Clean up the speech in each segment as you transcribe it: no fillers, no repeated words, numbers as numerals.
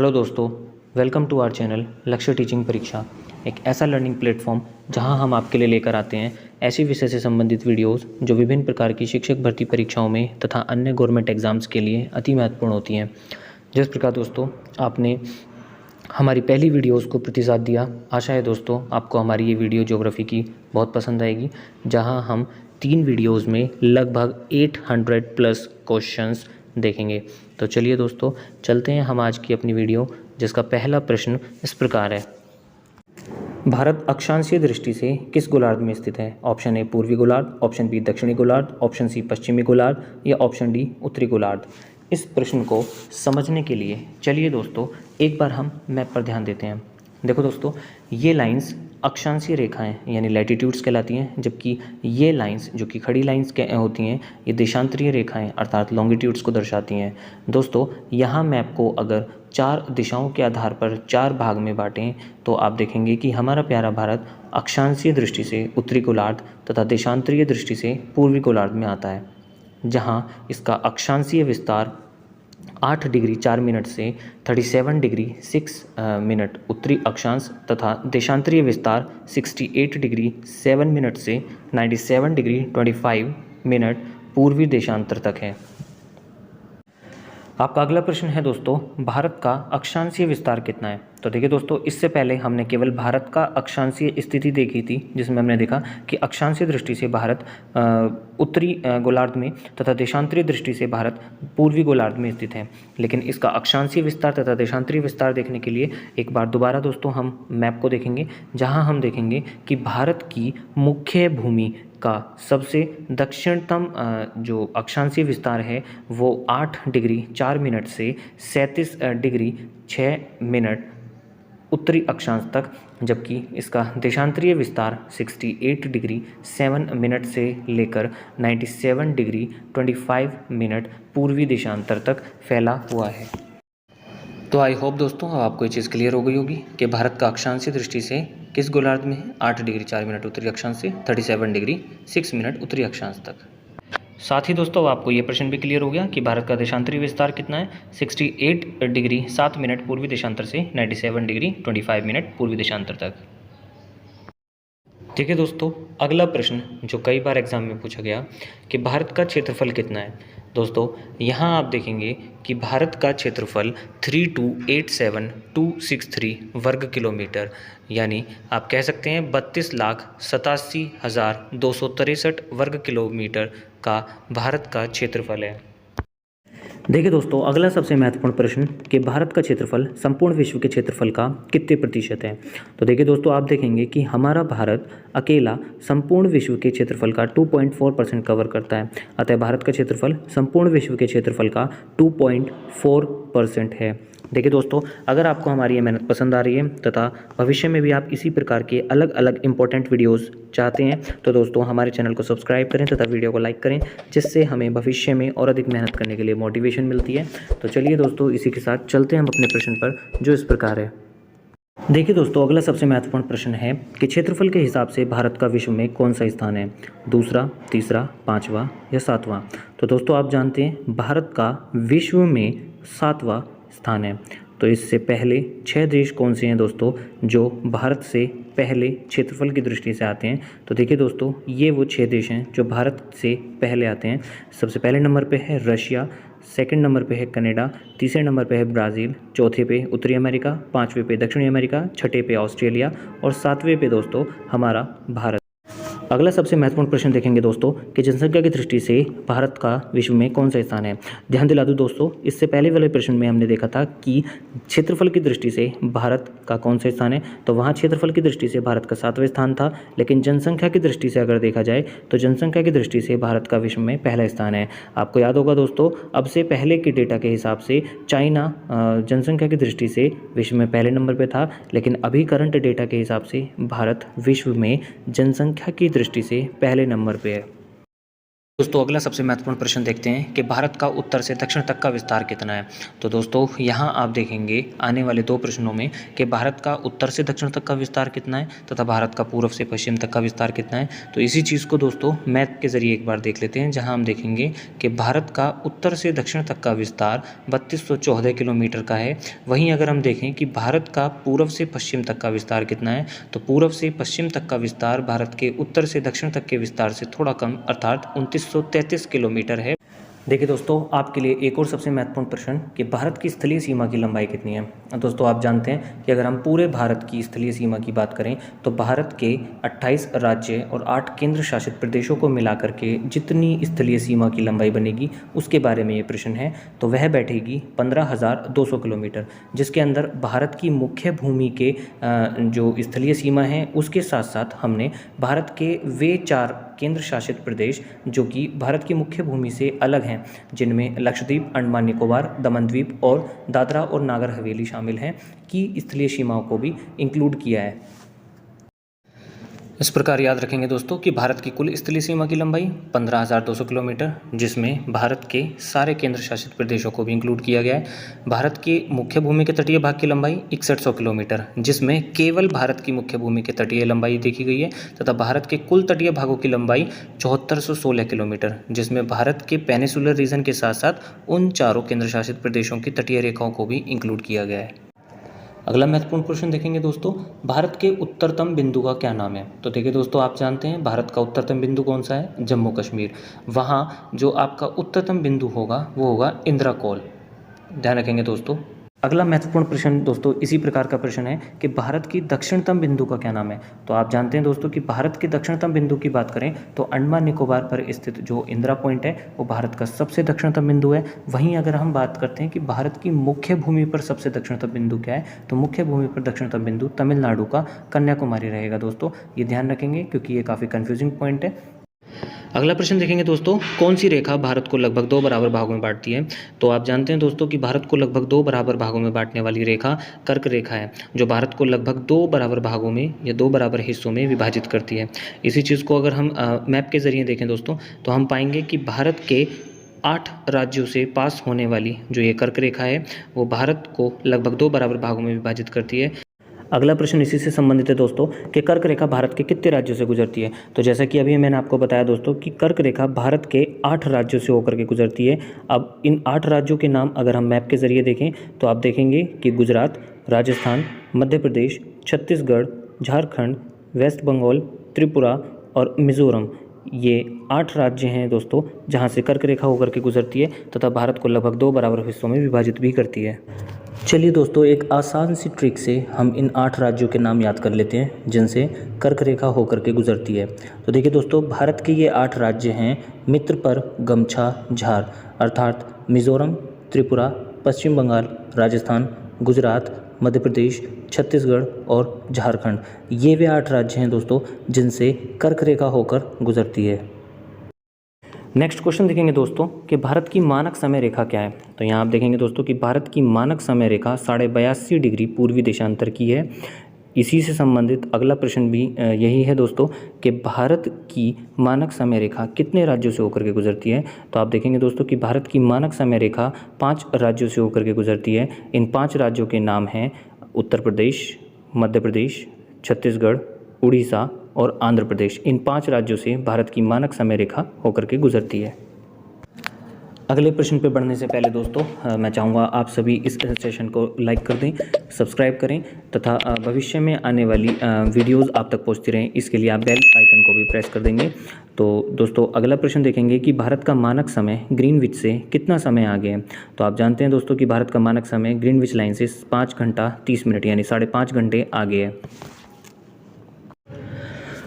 Hello दोस्तों, welcome to our channel लक्ष्य teaching परीक्षा। एक ऐसा लर्निंग प्लेटफॉर्म जहां हम आपके लिए लेकर आते हैं ऐसी विषय से संबंधित वीडियोस जो विभिन्न प्रकार की शिक्षक भर्ती परीक्षाओं में तथा अन्य गवर्नमेंट एग्जाम्स के लिए अति महत्वपूर्ण होती हैं। जिस प्रकार दोस्तों आपने हमारी पहली वीडियोस को प्रतिसाद दिया, आशा है दोस्तों आपको हमारी ये वीडियो ज्योग्राफी की बहुत पसंद आएगी, जहां हम 3 वीडियोस में लगभग 800 प्लस क्वेश्चंस देखेंगे। तो चलिए दोस्तों चलते हैं हम आज की अपनी वीडियो, जिसका पहला प्रश्न इस प्रकार है। भारत अक्षांशीय दृष्टि से किस गोलार्ध में स्थित है? ऑप्शन ए पूर्वी गोलार्ध, ऑप्शन बी दक्षिणी गोलार्ध, ऑप्शन सी पश्चिमी गोलार्ध या ऑप्शन डी उत्तरी गोलार्ध। इस प्रश्न को समझने के लिए चलिए दोस्तों एक बार हम मैप पर ध्यान देते हैं। देखो दोस्तों, ये लाइंस अक्षांशीय रेखाएं यानी लैटिट्यूड्स कहलाती हैं, जबकि ये लाइंस जो कि खड़ी लाइंस के होती हैं ये देशांतरीय रेखाएं अर्थात लॉन्गिट्यूड्स को दर्शाती हैं। दोस्तों यहाँ मैप को अगर 4 दिशाओं के आधार पर 4 भाग में बांटें तो आप देखेंगे कि हमारा प्यारा भारत अक्षांशीय दृष्टि से उत्तरी गोलार्ध तथा देशांतरीय दृष्टि से पूर्वी गोलार्ध में आता है, जहाँ इसका अक्षांशीय विस्तार 8 डिग्री 4 मिनट से 37 डिग्री 6 मिनट उत्तरी अक्षांश तथा देशांतरीय विस्तार 68 डिग्री 7 मिनट से 97 डिग्री 25 मिनट पूर्वी देशांतर तक है। आपका अगला प्रश्न है दोस्तों, भारत का अक्षांशीय विस्तार कितना है? तो देखिए दोस्तों, इससे पहले हमने केवल भारत का अक्षांशीय स्थिति देखी थी, जिसमें हमने देखा कि अक्षांशीय दृष्टि से भारत उत्तरी गोलार्ध में तथा देशांतरीय दृष्टि से भारत पूर्वी गोलार्ध में स्थित है। लेकिन इसका अक्षांशीय विस्तार तथा देशांतरीय विस्तार देखने के लिए एक बार दोबारा दोस्तों हम मैप को देखेंगे, जहाँ हम देखेंगे कि भारत की मुख्य भूमि का सबसे दक्षिणतम जो अक्षांशीय विस्तार है वो 8 डिग्री 4 मिनट से 37 डिग्री 6 मिनट उत्तरी अक्षांश तक, जबकि इसका देशांतरीय विस्तार 68 डिग्री 7 मिनट से लेकर 97 डिग्री 25 मिनट पूर्वी देशांतर तक फैला हुआ है। तो आई होप दोस्तों अब आपको ये चीज़ क्लियर हो गई होगी कि भारत का अक्षांशीय दृष्टि से किस गोलार्ध में है, 8 डिग्री 4 मिनट उत्तरी अक्षांश से 37 डिग्री 6 मिनट उत्तरी अक्षांश तक। साथ ही दोस्तों आपको ये प्रश्न भी क्लियर हो गया कि भारत का देशांतरीय विस्तार कितना है, 68 डिग्री 7 मिनट पूर्वी देशांतर से 97 डिग्री 25 मिनट पूर्वी देशांतर तक। ठीक है दोस्तों, अगला प्रश्न जो कई बार एग्जाम में पूछा गया कि भारत का क्षेत्रफल कितना है। दोस्तों यहाँ आप देखेंगे कि भारत का क्षेत्रफल 3287,263 वर्ग किलोमीटर, यानी आप कह सकते हैं 32,87,263 वर्ग किलोमीटर का भारत का क्षेत्रफल है। देखिए दोस्तों, अगला सबसे महत्वपूर्ण प्रश्न कि भारत का क्षेत्रफल संपूर्ण विश्व के क्षेत्रफल का कितने प्रतिशत है। तो देखिए दोस्तों, आप देखेंगे कि हमारा भारत अकेला संपूर्ण विश्व के क्षेत्रफल का 2.4% कवर करता है। अतः भारत का क्षेत्रफल संपूर्ण विश्व के क्षेत्रफल का 2.4% है। देखिए दोस्तों, अगर आपको हमारी ये मेहनत पसंद आ रही है तथा भविष्य में भी आप इसी प्रकार के अलग अलग इंपॉर्टेंट वीडियोस चाहते हैं तो दोस्तों हमारे चैनल को सब्सक्राइब करें तथा वीडियो को लाइक करें, जिससे हमें भविष्य में और अधिक मेहनत करने के लिए मोटिवेशन मिलती है। तो चलिए दोस्तों इसी के साथ चलते हैं हम अपने प्रश्न पर, जो इस प्रकार है। देखिए दोस्तों, अगला सबसे महत्वपूर्ण प्रश्न है कि क्षेत्रफल के हिसाब से भारत का विश्व में कौन सा स्थान है, दूसरा, तीसरा, 5वां या 7वां। तो दोस्तों आप जानते हैं भारत का विश्व में 7वां स्थान है। तो इससे पहले 6 देश कौन से हैं दोस्तों जो भारत से पहले क्षेत्रफल की दृष्टि से आते हैं। तो देखिए दोस्तों, ये वो 6 देश हैं जो भारत से पहले आते हैं। सबसे पहले नंबर पे है रशिया, सेकंड नंबर पे है कनाडा, तीसरे नंबर पे है ब्राज़ील, चौथे पे उत्तरी अमेरिका, 5वें पे दक्षिणी अमेरिका, छठे पे ऑस्ट्रेलिया और 7वें पे दोस्तों हमारा भारत। अगला सबसे महत्वपूर्ण प्रश्न देखेंगे दोस्तों कि जनसंख्या की दृष्टि से भारत का विश्व में कौन सा स्थान है। ध्यान दिला दूं दोस्तों, इससे पहले वाले प्रश्न में हमने देखा था कि क्षेत्रफल की दृष्टि से भारत का कौन सा स्थान है, तो वहाँ क्षेत्रफल की दृष्टि से भारत का 7वां स्थान था। लेकिन जनसंख्या की दृष्टि से अगर देखा जाए तो जनसंख्या की दृष्टि से भारत का विश्व में पहला स्थान है। आपको याद होगा दोस्तों, अब से पहले के डेटा के हिसाब से चाइना जनसंख्या की दृष्टि से विश्व में पहले नंबर पर था, लेकिन अभी करंट डेटा के हिसाब से भारत विश्व में जनसंख्या की दृष्टि से पहले नंबर पे है। दोस्तों अगला सबसे महत्वपूर्ण प्रश्न देखते हैं कि भारत का उत्तर से दक्षिण तक का विस्तार कितना है। तो दोस्तों यहाँ आप देखेंगे आने वाले 2 प्रश्नों में कि भारत का उत्तर से दक्षिण तक का विस्तार कितना है तथा भारत का पूर्व से पश्चिम तक का विस्तार कितना है। तो इसी चीज़ को दोस्तों मैथ के ज़रिए एक बार देख लेते हैं, जहाँ हम देखेंगे कि भारत का उत्तर से दक्षिण तक का विस्तार 3214 किलोमीटर का है। वहीं अगर हम देखें कि भारत का पूर्व से पश्चिम तक का विस्तार कितना है, तो पूर्व से पश्चिम तक का विस्तार भारत के उत्तर से दक्षिण तक के विस्तार से थोड़ा कम अर्थात 2933 किलोमीटर है। देखिए दोस्तों आपके लिए एक और सबसे महत्वपूर्ण प्रश्न कि भारत की स्थलीय सीमा की लंबाई कितनी है। दोस्तों आप जानते हैं कि अगर हम पूरे भारत की स्थलीय सीमा की बात करें तो भारत के 28 राज्य और 8 केंद्र शासित प्रदेशों को मिलाकर के जितनी स्थलीय सीमा की लंबाई बनेगी उसके बारे में ये प्रश्न है। तो वह बैठेगी 15,200 किलोमीटर, जिसके अंदर भारत की मुख्य भूमि के जो स्थलीय सीमा है उसके साथ साथ हमने भारत के वे 4 केंद्र शासित प्रदेश जो कि भारत की मुख्य भूमि से अलग हैं, जिनमें लक्षद्वीप, अंडमान निकोबार, दमन द्वीप और दादरा और नागर हवेली शामिल हैं, की स्थलीय सीमाओं को भी इंक्लूड किया है। इस प्रकार याद रखेंगे दोस्तों कि भारत की कुल स्थलीय सीमा की लंबाई 15,200 किलोमीटर, जिसमें भारत के सारे केंद्र शासित प्रदेशों को भी इंक्लूड किया गया है। भारत की मुख्य भूमि के तटीय भाग की लंबाई 6100 किलोमीटर, जिसमें केवल भारत की मुख्य भूमि के तटीय लंबाई देखी गई है, तथा भारत के कुल तटीय भागों की लंबाई 7416 किलोमीटर, जिसमें भारत के पेनिसुलर रीजन के साथ साथ उन चारों केंद्र शासित प्रदेशों की तटीय रेखाओं को भी इंक्लूड किया गया है। अगला महत्वपूर्ण प्रश्न देखेंगे दोस्तों, भारत के उत्तरतम बिंदु का क्या नाम है। तो देखिए दोस्तों आप जानते हैं भारत का उत्तरतम बिंदु कौन सा है, जम्मू कश्मीर। वहाँ जो आपका उत्तरतम बिंदु होगा वो होगा इंदिरा कॉल, ध्यान रखेंगे दोस्तों। अगला महत्वपूर्ण प्रश्न दोस्तों इसी प्रकार का प्रश्न है कि भारत की दक्षिणतम बिंदु का क्या नाम है। तो आप जानते हैं दोस्तों कि भारत के दक्षिणतम बिंदु की बात करें तो अंडमान निकोबार पर स्थित जो इंदिरा पॉइंट है वो भारत का सबसे दक्षिणतम बिंदु है। वहीं अगर हम बात करते हैं कि भारत की मुख्य भूमि पर सबसे दक्षिणतम बिंदु क्या है, तो मुख्य भूमि पर दक्षिणतम बिंदु तमिलनाडु का कन्याकुमारी रहेगा। दोस्तों ये ध्यान रखेंगे क्योंकि ये काफ़ी कन्फ्यूजिंग पॉइंट है। अगला प्रश्न देखेंगे दोस्तों, कौन सी रेखा भारत को लगभग 2 बराबर भागों में बांटती है। तो आप जानते हैं दोस्तों कि भारत को लगभग 2 बराबर भागों में बांटने वाली रेखा कर्क रेखा है, जो भारत को लगभग 2 बराबर भागों में या 2 बराबर हिस्सों में विभाजित करती है। इसी चीज़ को अगर हम मैप के ज़रिए देखें दोस्तों तो हम पाएंगे कि भारत के 8 राज्यों से पास होने वाली जो ये कर्क रेखा है वो भारत को लगभग 2 बराबर भागों में विभाजित करती है। अगला प्रश्न इसी से संबंधित है दोस्तों कि कर्क रेखा भारत के कितने राज्यों से गुजरती है। तो जैसा कि अभी मैंने आपको बताया दोस्तों कि कर्क रेखा भारत के 8 राज्यों से होकर के गुजरती है। अब इन 8 राज्यों के नाम अगर हम मैप के ज़रिए देखें तो आप देखेंगे कि गुजरात, राजस्थान, मध्य प्रदेश, छत्तीसगढ़, झारखंड, वेस्ट बंगाल, त्रिपुरा और मिज़ोरम, ये 8 राज्य हैं दोस्तों जहाँ से कर्क रेखा होकर के गुजरती है तथा भारत को लगभग 2 बराबर हिस्सों में विभाजित भी करती है। चलिए दोस्तों एक आसान सी ट्रिक से हम इन 8 राज्यों के नाम याद कर लेते हैं जिनसे कर्क रेखा होकर के गुजरती है। तो देखिए दोस्तों भारत के ये 8 राज्य हैं मित्रपर, गमछा, झार, अर्थात मिज़ोरम, त्रिपुरा, पश्चिम बंगाल, राजस्थान, गुजरात, मध्य प्रदेश, छत्तीसगढ़ और झारखंड। ये वे 8 राज्य हैं दोस्तों जिनसे कर्क रेखा होकर गुजरती है। नेक्स्ट क्वेश्चन देखेंगे दोस्तों कि भारत की मानक समय रेखा क्या है। तो यहाँ आप देखेंगे दोस्तों कि भारत की मानक समय रेखा 82.5 डिग्री पूर्वी देशांतर की है। इसी से संबंधित अगला प्रश्न भी यही है दोस्तों कि भारत की मानक समय रेखा कितने राज्यों से होकर के गुजरती है। तो आप देखेंगे दोस्तों कि भारत की मानक समय रेखा 5 राज्यों से होकर के गुजरती है। इन 5 राज्यों के नाम हैं उत्तर प्रदेश, मध्य प्रदेश, छत्तीसगढ़, उड़ीसा और आंध्र प्रदेश। इन 5 राज्यों से भारत की मानक समय रेखा होकर के गुजरती है। अगले प्रश्न पे बढ़ने से पहले दोस्तों मैं चाहूँगा आप सभी इस सेशन को लाइक कर दें, सब्सक्राइब करें तथा भविष्य में आने वाली वीडियोस आप तक पहुँचती रहें, इसके लिए आप बेल आइकन को भी प्रेस कर देंगे। तो दोस्तों अगला प्रश्न देखेंगे कि भारत का मानक समय ग्रीनविच से कितना समय आगे है। तो आप जानते हैं दोस्तों कि भारत का मानक समय ग्रीनविच लाइन से 5 घंटा 30 मिनट यानी 5.5 घंटे आगे है।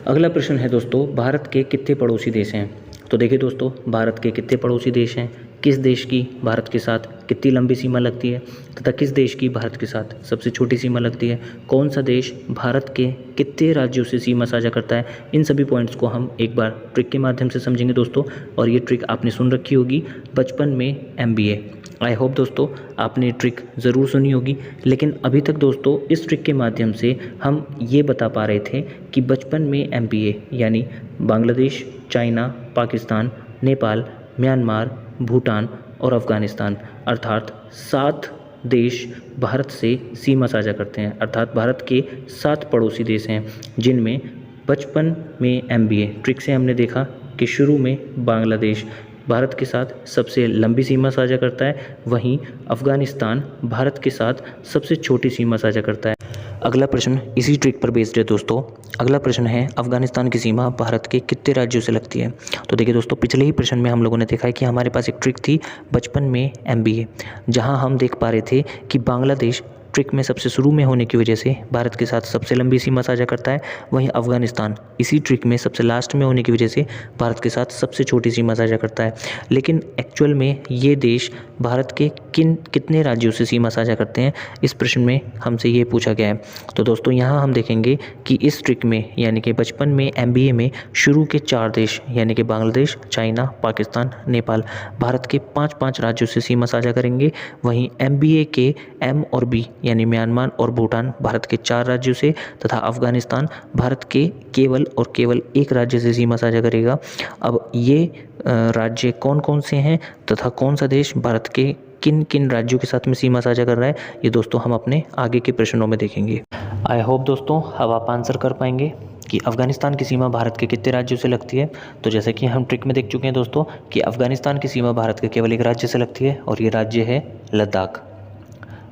अगला प्रश्न है दोस्तों भारत के कितने पड़ोसी देश हैं। तो देखिए दोस्तों भारत के कितने पड़ोसी देश हैं, किस देश की भारत के साथ कितनी लंबी सीमा लगती है तथा किस देश की भारत के साथ सबसे छोटी सीमा लगती है, कौन सा देश भारत के कितने राज्यों से सीमा साझा करता है, इन सभी पॉइंट्स को हम एक बार ट्रिक के माध्यम से समझेंगे दोस्तों। और ये ट्रिक आपने सुन रखी होगी बचपन में MBA। आई होप दोस्तों आपने ट्रिक ज़रूर सुनी होगी, लेकिन अभी तक दोस्तों इस ट्रिक के माध्यम से हम ये बता पा रहे थे कि बचपन में MBA यानी बांग्लादेश, चाइना, पाकिस्तान नेपाल, म्यांमार, भूटान और अफ़गानिस्तान, अर्थात 7 देश भारत से सीमा साझा करते हैं। अर्थात भारत के 7 पड़ोसी देश हैं, जिनमें बचपन में MBA ट्रिक से हमने देखा कि शुरू में बांग्लादेश भारत के साथ सबसे लंबी सीमा साझा करता है, वहीं अफ़गानिस्तान भारत के साथ सबसे छोटी सीमा साझा करता है। अगला प्रश्न इसी ट्रिक पर बेस्ड है दोस्तों। अगला प्रश्न है, अफ़गानिस्तान की सीमा भारत के कितने राज्यों से लगती है? तो देखिए दोस्तों, पिछले ही प्रश्न में हम लोगों ने देखा है कि हमारे पास एक ट्रिक थी बचपन में MBA, जहां हम देख पा रहे थे कि बांग्लादेश ट्रिक में सबसे शुरू में होने की वजह से भारत के साथ सबसे लंबी सीमा साझा करता है, वहीं अफ़गानिस्तान इसी ट्रिक में सबसे लास्ट में होने की वजह से भारत के साथ सबसे छोटी सीमा साझा करता है। लेकिन एक्चुअल में ये देश भारत के कितने राज्यों से सीमा साझा करते हैं, इस प्रश्न में हमसे ये पूछा गया है। तो दोस्तों यहाँ हम देखेंगे कि इस ट्रिक में यानी कि बचपन में MBA में शुरू के 4 देश यानी कि बांग्लादेश, चाइना, पाकिस्तान, नेपाल भारत के 5-5 राज्यों से सीमा साझा करेंगे, वहीं MBA के M और B यानी म्यांमार और भूटान भारत के 4 राज्यों से तथा अफ़गानिस्तान भारत के केवल एक राज्य से सीमा साझा करेगा। अब ये राज्य कौन कौन से हैं तथा कौन सा देश भारत के किन किन राज्यों के साथ में सीमा साझा कर रहा है, ये दोस्तों हम अपने आगे के प्रश्नों में देखेंगे। आई होप दोस्तों अब आप आंसर कर पाएंगे कि अफ़गानिस्तान की सीमा भारत के कितने राज्यों से लगती है। तो जैसे कि हम ट्रिक में देख चुके हैं दोस्तों कि अफ़गानिस्तान की सीमा भारत के केवल एक राज्य से लगती है और ये राज्य है लद्दाख।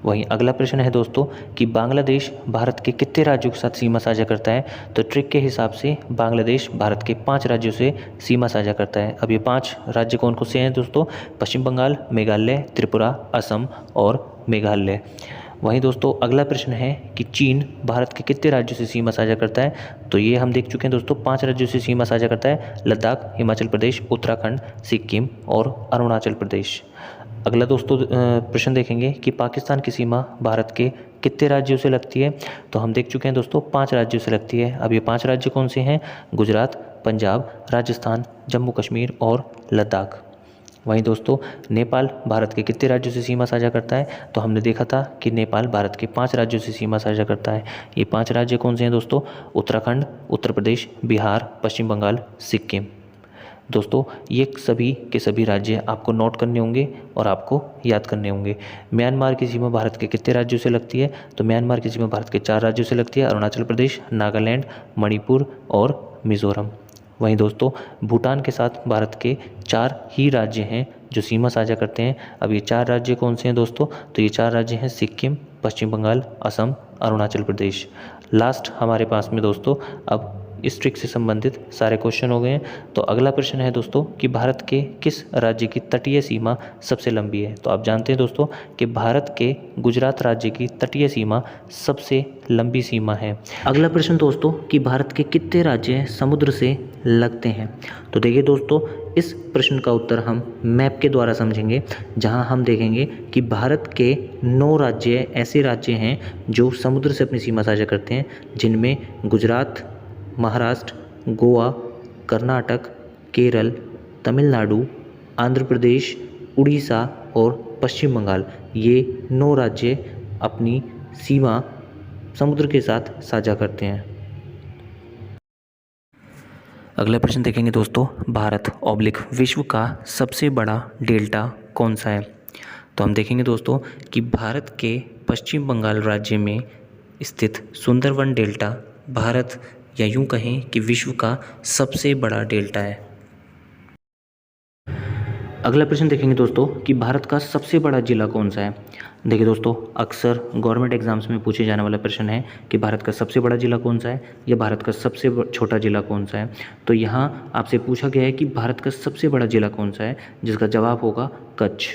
वहीं अगला प्रश्न है दोस्तों कि बांग्लादेश भारत के कितने राज्यों के साथ सीमा साझा करता है। तो ट्रिक के हिसाब से बांग्लादेश भारत के 5 राज्यों से सीमा साझा करता है। अब ये 5 राज्य कौन कौन से हैं दोस्तों? पश्चिम बंगाल, मेघालय, त्रिपुरा, असम और मेघालय। वहीं दोस्तों अगला प्रश्न है कि चीन भारत के कितने राज्यों से सीमा साझा करता है। तो ये हम देख चुके हैं दोस्तों, 5 राज्यों से सीमा साझा करता है, लद्दाख, हिमाचल प्रदेश, उत्तराखंड, सिक्किम और अरुणाचल प्रदेश। अगला दोस्तों प्रश्न देखेंगे कि पाकिस्तान की सीमा भारत के कितने राज्यों से लगती है। तो हम देख चुके हैं दोस्तों 5 राज्यों से लगती है। अब ये 5 राज्य कौन से हैं? गुजरात, पंजाब, राजस्थान, जम्मू कश्मीर और लद्दाख। वहीं दोस्तों नेपाल भारत के कितने राज्यों से सीमा साझा करता है। तो हमने देखा था कि नेपाल भारत के 5 राज्यों से सीमा साझा करता है। ये 5 राज्य कौन से हैं दोस्तों? उत्तराखंड, उत्तर प्रदेश, बिहार, पश्चिम बंगाल, सिक्किम। दोस्तों ये सभी के सभी राज्य आपको नोट करने होंगे और आपको याद करने होंगे। म्यांमार की सीमा भारत के कितने राज्यों से लगती है। तो म्यांमार की सीमा भारत के 4 राज्यों से लगती है, अरुणाचल प्रदेश, नागालैंड, मणिपुर और मिज़ोरम। वहीं दोस्तों भूटान के साथ भारत के 4 ही राज्य हैं जो सीमा साझा करते हैं। अब ये 4 राज्य कौन से हैं दोस्तों? तो ये 4 राज्य हैं सिक्किम, पश्चिम बंगाल, असम, अरुणाचल प्रदेश। लास्ट हमारे पास में दोस्तों अब इस ट्रिक से संबंधित सारे क्वेश्चन हो गए हैं। तो अगला प्रश्न है दोस्तों कि भारत के किस राज्य की तटीय सीमा सबसे लंबी है। तो आप जानते हैं दोस्तों कि भारत के गुजरात राज्य की तटीय सीमा सबसे लंबी सीमा है। अगला प्रश्न दोस्तों कि भारत के कितने राज्य समुद्र से लगते हैं। तो देखिए दोस्तों इस प्रश्न का उत्तर हम मैप के द्वारा समझेंगे, जहां हम देखेंगे कि भारत के 9 राज्य ऐसे राज्य हैं जो समुद्र से अपनी सीमा साझा करते हैं, जिनमें गुजरात, महाराष्ट्र, गोवा, कर्नाटक, केरल, तमिलनाडु, आंध्र प्रदेश, उड़ीसा और पश्चिम बंगाल। ये 9 राज्य अपनी सीमा समुद्र के साथ साझा करते हैं। अगला प्रश्न देखेंगे दोस्तों, भारत / विश्व का सबसे बड़ा डेल्टा कौन सा है। तो हम देखेंगे दोस्तों कि भारत के पश्चिम बंगाल राज्य में स्थित सुंदरवन डेल्टा भारत या यूं कहें कि विश्व का सबसे बड़ा डेल्टा है। अगला प्रश्न देखेंगे दोस्तों कि भारत का सबसे बड़ा जिला कौन सा है। देखिए दोस्तों अक्सर गवर्नमेंट एग्जाम्स में पूछे जाने वाला प्रश्न है कि भारत का सबसे बड़ा जिला कौन सा है या भारत का सबसे छोटा जिला कौन सा है। तो यहाँ आपसे पूछा गया है कि भारत का सबसे बड़ा जिला कौन सा है, जिसका जवाब होगा कच्छ।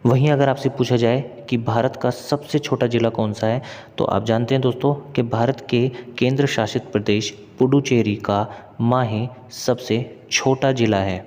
वहीं अगर आपसे पूछा जाए कि भारत का सबसे छोटा जिला कौन सा है, तो आप जानते हैं दोस्तों कि भारत के केंद्र शासित प्रदेश पुडुचेरी का माहे सबसे छोटा जिला है।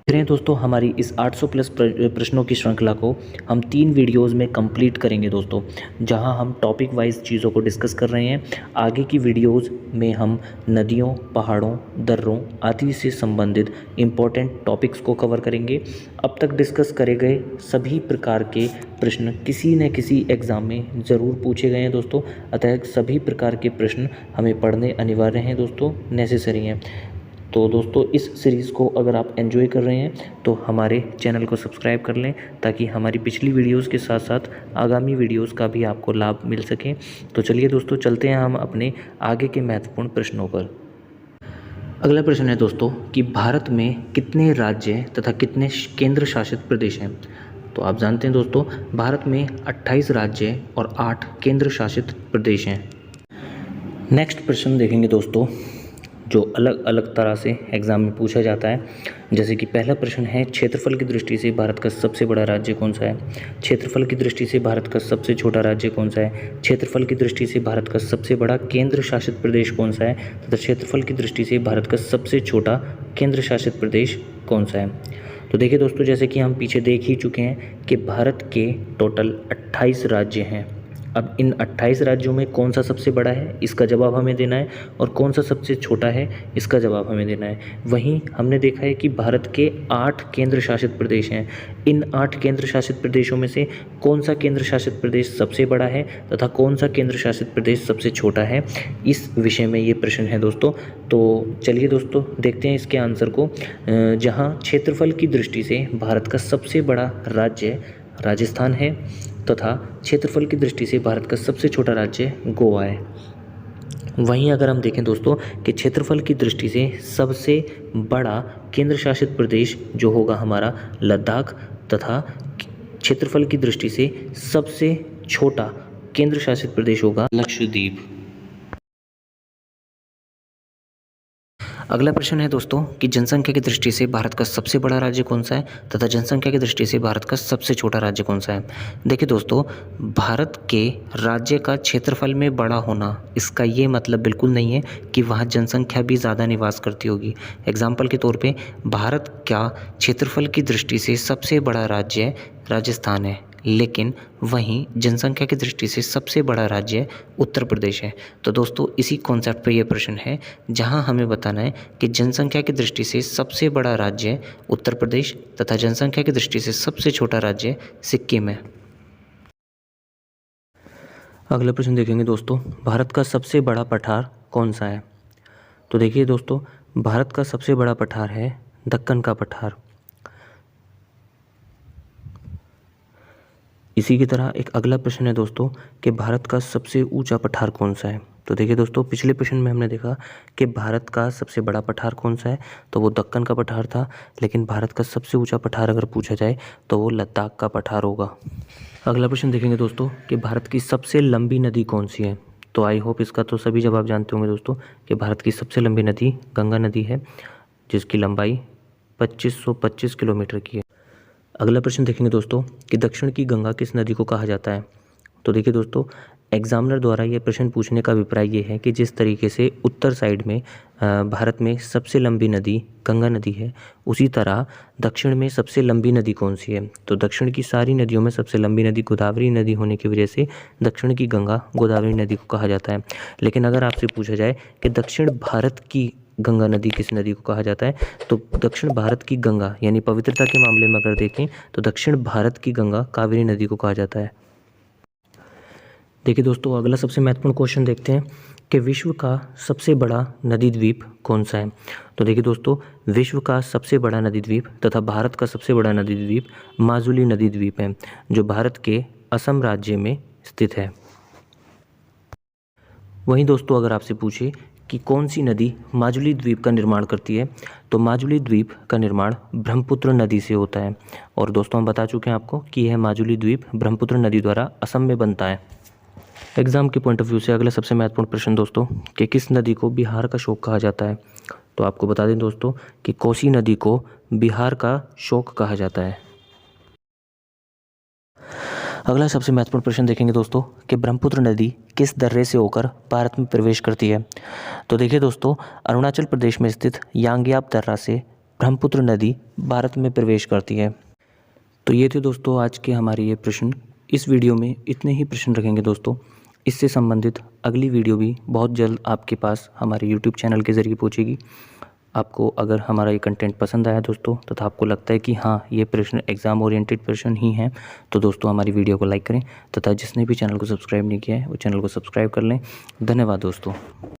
फिर दोस्तों हमारी इस 800 प्लस प्रश्नों की श्रृंखला को हम 3 वीडियोस में कंप्लीट करेंगे दोस्तों, जहां हम टॉपिक वाइज चीज़ों को डिस्कस कर रहे हैं। आगे की वीडियोस में हम नदियों, पहाड़ों, दर्रों आदि से संबंधित इम्पोर्टेंट टॉपिक्स को कवर करेंगे। अब तक डिस्कस करे गए सभी प्रकार के प्रश्न किसी न किसी एग्ज़ाम में ज़रूर पूछे गए हैं दोस्तों, अतः सभी प्रकार के प्रश्न हमें पढ़ने अनिवार्य हैं दोस्तों, नेसेसरी हैं। तो दोस्तों इस सीरीज़ को अगर आप एंजॉय कर रहे हैं तो हमारे चैनल को सब्सक्राइब कर लें, ताकि हमारी पिछली वीडियोस के साथ साथ आगामी वीडियोस का भी आपको लाभ मिल सके। तो चलिए दोस्तों, चलते हैं हम अपने आगे के महत्वपूर्ण प्रश्नों पर। अगला प्रश्न है दोस्तों कि भारत में कितने राज्य तथा कितने केंद्र शासित प्रदेश हैं। तो आप जानते हैं दोस्तों, भारत में 28 राज्य और 8 केंद्र शासित प्रदेश हैं। नेक्स्ट प्रश्न देखेंगे दोस्तों, जो अलग अलग तरह से एग्ज़ाम में पूछा जाता है। जैसे कि पहला प्रश्न है, क्षेत्रफल की दृष्टि से भारत का सबसे बड़ा राज्य कौन सा है। क्षेत्रफल की दृष्टि से भारत का सबसे छोटा राज्य कौन सा है। क्षेत्रफल की दृष्टि से भारत का सबसे बड़ा केंद्र शासित प्रदेश कौन सा है, तथा क्षेत्रफल की दृष्टि से भारत का सबसे छोटा केंद्र शासित प्रदेश कौन सा है। तो देखिए दोस्तों, जैसे कि हम पीछे देख ही चुके हैं कि भारत के टोटल 28 राज्य हैं। अब इन 28 राज्यों में कौन सा सबसे बड़ा है, इसका जवाब हमें देना है, और कौन सा सबसे छोटा है, इसका जवाब हमें देना है। वहीं हमने देखा है कि भारत के 8 केंद्र शासित प्रदेश हैं। इन 8 केंद्र शासित प्रदेशों में से कौन सा केंद्र शासित प्रदेश सबसे बड़ा है तथा कौन सा केंद्र शासित प्रदेश सबसे छोटा है, इस विषय में ये प्रश्न है दोस्तों। तो चलिए दोस्तों, देखते हैं इसके आंसर को। जहाँ क्षेत्रफल की दृष्टि से भारत का सबसे बड़ा राज्य राजस्थान है, तथा क्षेत्रफल की दृष्टि से भारत का सबसे छोटा राज्य गोवा है। वहीं अगर हम देखें दोस्तों कि क्षेत्रफल की दृष्टि से सबसे बड़ा केंद्र शासित प्रदेश जो होगा हमारा लद्दाख, तथा क्षेत्रफल की दृष्टि से सबसे छोटा केंद्र शासित प्रदेश होगा लक्षद्वीप। अगला प्रश्न है दोस्तों कि जनसंख्या की दृष्टि से भारत का सबसे बड़ा राज्य कौन सा है तथा जनसंख्या की दृष्टि से भारत का सबसे छोटा राज्य कौन सा है। देखिए दोस्तों, भारत के राज्य का क्षेत्रफल में बड़ा होना, इसका ये मतलब बिल्कुल नहीं है कि वहाँ जनसंख्या भी ज़्यादा निवास करती होगी। एग्जाम्पल के तौर पे भारत का क्षेत्रफल की दृष्टि से सबसे बड़ा राज्य राजस्थान है, लेकिन वहीं जनसंख्या की दृष्टि से सबसे बड़ा राज्य उत्तर प्रदेश है। तो दोस्तों इसी कॉन्सेप्ट पे ये प्रश्न है, जहां हमें बताना है कि जनसंख्या की दृष्टि से सबसे बड़ा राज्य उत्तर प्रदेश तथा जनसंख्या की दृष्टि से सबसे छोटा राज्य सिक्किम है। अगला प्रश्न देखेंगे दोस्तों, भारत का सबसे बड़ा पठार कौन सा है। तो देखिए दोस्तों, भारत का सबसे बड़ा पठार है दक्कन का पठार। इसी की तरह एक अगला प्रश्न है दोस्तों कि भारत का सबसे ऊंचा पठार कौन सा है। तो देखिए दोस्तों, पिछले प्रश्न में हमने देखा कि भारत का सबसे बड़ा पठार कौन सा है, तो वो दक्कन का पठार था। लेकिन भारत का सबसे ऊंचा पठार अगर पूछा जाए तो वो लद्दाख का पठार होगा। अगला प्रश्न देखेंगे दोस्तों कि भारत की सबसे लंबी नदी कौन सी है। तो आई होप इसका तो सभी जवाब जानते होंगे दोस्तों कि भारत की सबसे लंबी नदी गंगा नदी है, जिसकी लंबाई 2525 किलोमीटर की है। अगला प्रश्न देखेंगे दोस्तों कि दक्षिण की गंगा किस नदी को कहा जाता है। तो देखिए दोस्तों, एग्जामिनर द्वारा ये प्रश्न पूछने का अभिप्राय ये है कि जिस तरीके से उत्तर साइड में भारत में सबसे लंबी नदी गंगा नदी है, उसी तरह दक्षिण में सबसे लंबी नदी कौन सी है। तो दक्षिण की सारी नदियों में सबसे लंबी नदी गोदावरी नदी होने की वजह से दक्षिण की गंगा गोदावरी नदी को कहा जाता है। लेकिन अगर आपसे पूछा जाए कि दक्षिण भारत की गंगा नदी किस नदी को कहा जाता है, तो दक्षिण भारत की गंगा यानी पवित्रता के मामले में अगर देखें तो दक्षिण भारत की गंगा कावेरी नदी को कहा जाता है। देखिए दोस्तों, अगला सबसे महत्वपूर्ण क्वेश्चन देखते हैं कि विश्व का सबसे बड़ा नदी द्वीप कौन सा है। तो देखिए दोस्तों, विश्व का सबसे बड़ा नदी द्वीप तथा भारत का सबसे बड़ा नदी द्वीप माजुली नदी द्वीप है, जो भारत के असम राज्य में स्थित है। वहीं दोस्तों, अगर आपसे पूछे कि कौन सी नदी माजुली द्वीप का निर्माण करती है, तो माजुली द्वीप का निर्माण ब्रह्मपुत्र नदी से होता है। और दोस्तों, हम बता चुके हैं आपको कि यह माजुली द्वीप ब्रह्मपुत्र नदी द्वारा असम में बनता है। एग्जाम के पॉइंट ऑफ व्यू से अगला सबसे महत्वपूर्ण प्रश्न दोस्तों कि किस नदी को बिहार का शोक कहा जाता है। तो आपको बता दें दोस्तों कि कोसी नदी को बिहार का शोक कहा जाता है। अगला सबसे महत्वपूर्ण प्रश्न देखेंगे दोस्तों कि ब्रह्मपुत्र नदी किस दर्रे से होकर भारत में प्रवेश करती है। तो देखिए दोस्तों, अरुणाचल प्रदेश में स्थित यांग्याप दर्रा से ब्रह्मपुत्र नदी भारत में प्रवेश करती है। तो ये थे दोस्तों आज के हमारे ये प्रश्न। इस वीडियो में इतने ही प्रश्न रखेंगे दोस्तों। इससे संबंधित अगली वीडियो भी बहुत जल्द आपके पास हमारे यूट्यूब चैनल के ज़रिए पहुँचेगी। आपको अगर हमारा ये कंटेंट पसंद आया दोस्तों, तथा आपको लगता है कि हाँ ये प्रश्न एग्ज़ाम ओरिएंटेड प्रश्न ही हैं, तो दोस्तों हमारी वीडियो को लाइक करें, तथा जिसने भी चैनल को सब्सक्राइब नहीं किया है वो चैनल को सब्सक्राइब कर लें। धन्यवाद दोस्तों।